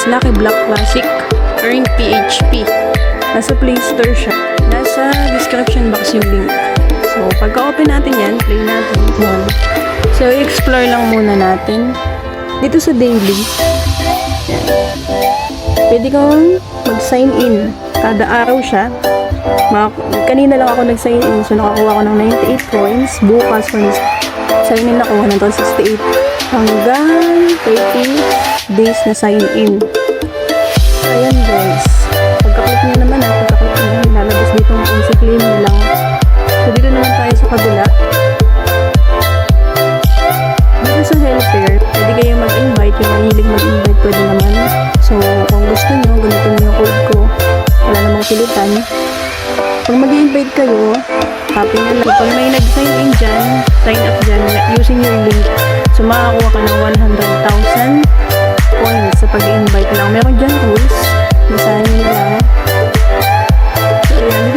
Lucky Block Classic. Earn PHP. Nasa Play Store siya. Nasa description box yung link. So, pagka-open natin yan, play natin. Yan. So, i-explore lang muna natin. Dito sa daily, yan. Pwede kang mag-sign in. Kada araw siya. Kanina lang ako nag-sign in. So, nakakuha ko ng 98 coins. Bukas, sign in ako, 168. Hanggang 30 days na sign in. Ayan guys. Pagka-click nyo naman pagka-click nyo, lalabas dito ang easy claim nyo lang. So, dito naman tayo sa kabila. Dito sa healthcare, pwede kayo mag-invite. Yung mahilig mag-invite, pwede naman. So, kung gusto nyo, gamitin nyo yung code ko. Wala namang pilitan. Pag mag-invite kayo, copy nyo lang. Pag may nag-sign in dyan, sign up dyan, using your link. So, makakuha ka ng 100,000 coins sa pag-invite lang. Meron dyan rules. Basahin nyo na lang. So, ayan.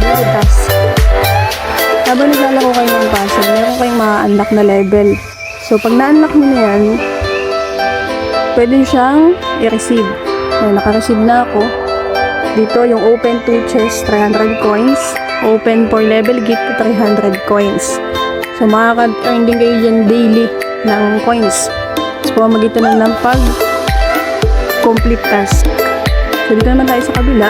Dito task. Habang naglalaro kayo ng puzzle, meron kayong ma-unlock na level. So, pag na-unlock nyo na yan, pwede siyang i-receive. Ayan, naka-receive na ako. Dito, yung open to chest, 300 coins. Open for level gift, 300 coins. So, makaka-earn din kayo dyan daily ng coins. So, pamagitan lang ng pag-complete task. So, dito naman tayo sa kabila.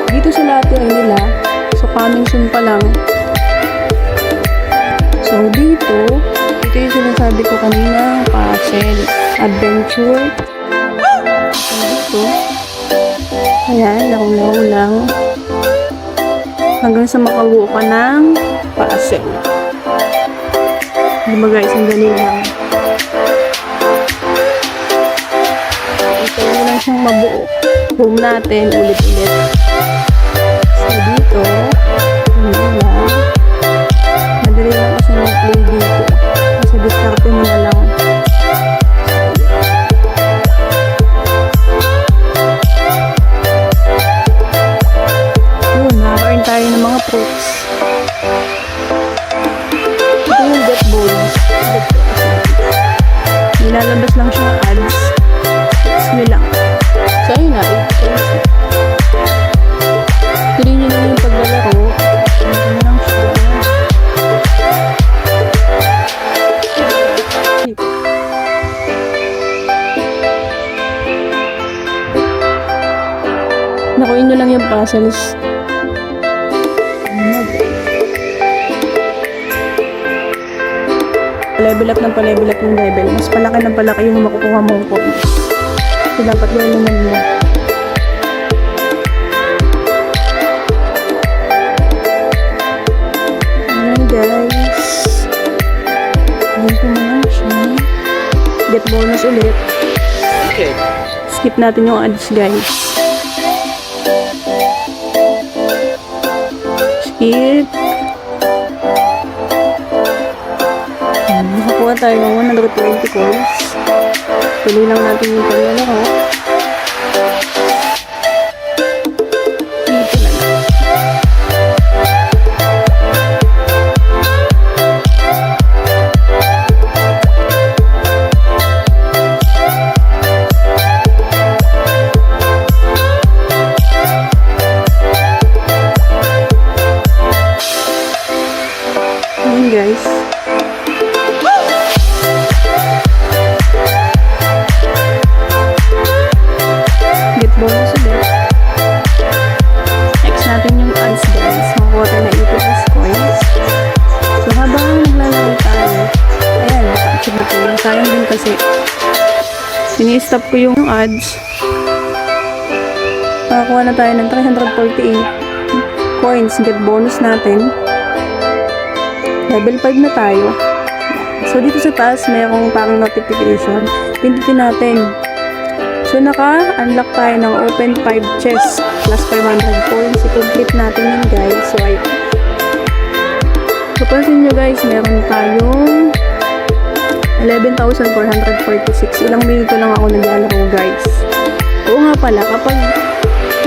Dito sa lahat nila. So, coming soon pa lang. So, dito yung sinasabi ko kanina, puzzle, adventure. So, dito. Ayan, laro lang. Hanggang sa makabuo ka ng puzzle. Diba guys, ang dali lang. Ito lang siyang mabuo. Home natin, ulit-ulit. So, dito, madali lang kasi mag-play dito. Kasi diskarte mo na lang. Tayo ng mga fruits. Ito yung get bonus. Nilalabas lang siya ads. It's me lang. So, ayun na. Pili nyo na yung paglalaro. Ano lang siya. Nakuin nyo lang yung puzzles. Level up ng pa-level up yung level. Mas palaki ng palaki yung makukuha mong points. So, dapat gawin naman mo. Ayan guys. Dito na lang siya. Get bonus ulit. Okay. Skip natin yung ads guys. Skip. Nakakuha tayo ng 120 coins. Tuloy lang natin yung paglalaro. Dito lang. Ayan guys. Bonus ulit. Next natin yung ads guys. Makuha tayo na 86 coins. So habang naglalaro tayo, ayan, naka-achieve na po. Sayang din kasi sini-stop ko yung ads. Nakakuha na tayo ng 348 coins. Get bonus natin. Level 5 na tayo. So dito sa taas, mayroong parang notification. Pindutin natin. So, naka-unlock tayo ng open 5 chests plus 500 coins. I-complete natin yun, guys. So, ayun. So, pansin nyo, guys, meron tayong 11,446. Ilang minuto lang ako naglalaro, guys. Oo nga pala, kapag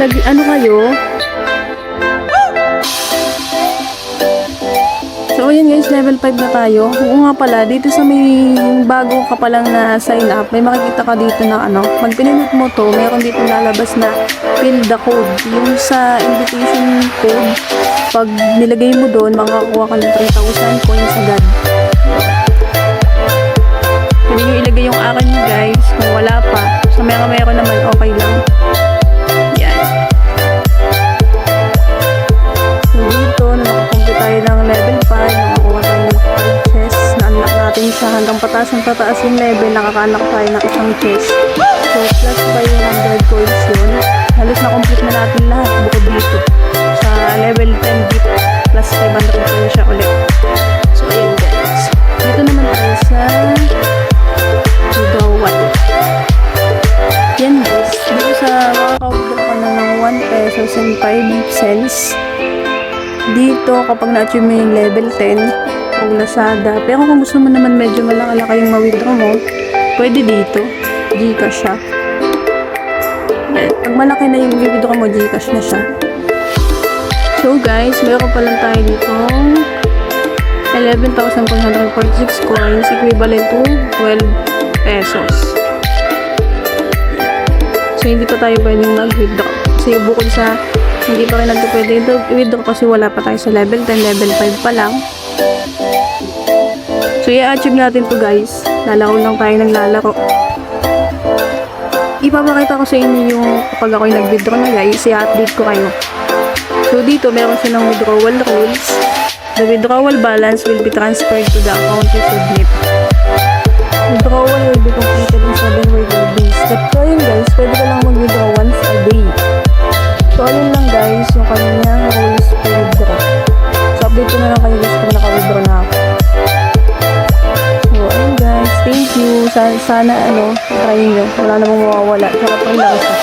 nag-ano kayo, so, yun guys, level 5 na tayo. Oo nga pala, dito sa may bago ka palang na sign up, may makikita ka dito na ano, pag pinindot mo to, mayroon dito lalabas na fill the code. Yung sa invitation code, pag nilagay mo doon, makakuha ka ng 3,000 coins agad. Pwede nyo ilagay yung akin guys, kung wala pa. So meron naman, okay lang. Yan. So dito, nakakomplete tayo ng level 5, nakakuha tayo ng 5 chests, na-unlock natin siya hanggang pataas ng pataas yung level, nakaka-unlock tayo ng isang chest. So plus by 100 coins yun. Halos na-complete na natin lahat bukod dito. Sa level 10 dito, plus 500 na siya ulit. So ayun guys. Dito naman tayo sa Gawat. Yan guys. Dito sa makaka-withdraw ka na ng 1 pesos and 5 cents. Dito kapag na-achieve mo yung level 10 o Lazada. Pero kung gusto mo naman medyo malaki yung ma-withdraw mo, pwede dito. Gcash siya. Pag malaki na yung withdraw mo, Gcash na siya. So guys, meron pa lang tayo dito 11,446 coins equivalent to 12 pesos. So hindi pa tayo pwedeng mag-withdraw. Kasi bukod sa hindi pa rin natin pwede withdraw kasi wala pa tayo sa level 10, level 5 pa lang. So i-achieve natin to guys. Lalaro lang tayo ng lalaro. Ipapakita ko sa inyo yung kapag ako'y nag-withdraw na guys, i-update ko kayo. So dito meron siya ng withdrawal rules. The withdrawal balance will be transferred to the account you submit. Withdrawal will be completed in 7 working days. So yun guys, pwede ka lang mag-withdraw once a day. So ayun lang guys, yung kanyang rules to withdraw. So update ko na lang kayo guys kung naka-withdraw na ako. So ayun guys, thank you. Sana try nyo. Wala namang mawawala. Sarap lang siya.